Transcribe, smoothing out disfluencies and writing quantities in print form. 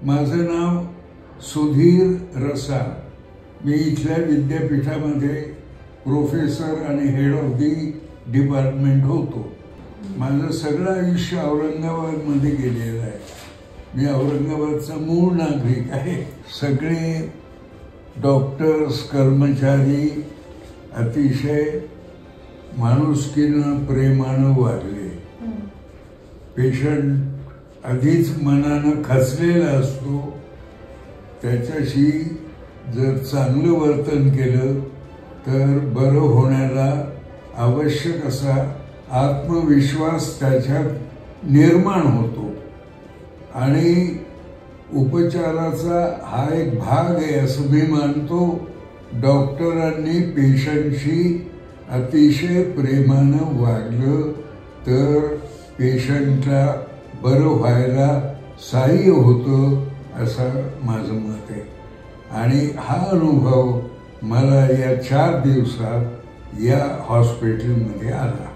माझं नाव सुधीर रसाळ. मी इथल्या विद्यापीठामध्ये प्रोफेसर आणि हेड ऑफ दी डिपार्टमेंट होतो. माझं सगळं आयुष्य औरंगाबादमध्ये गेलेलं आहे. मी औरंगाबादचा मूळ नागरिक आहे. सगळे डॉक्टर्स, कर्मचारी अतिशय माणुसकीनं, प्रेमानं वागले. पेशंट आधीच मनानं खचलेला असतो, त्याच्याशी जर चांगलं वर्तन केलं तर बरं होण्याला आवश्यक असा आत्मविश्वास त्याच्यात निर्माण होतो. आणि उपचाराचा हा एक भाग आहे असं मी मानतो. डॉक्टरांनी पेशंटशी अतिशय प्रेमानं वागलं तर पेशंटला बरं व्हायला सहाय्य होतं असं माझं मत आहे. आणि हा अनुभव मला या 4 दिवसात या हॉस्पिटलमध्ये आला.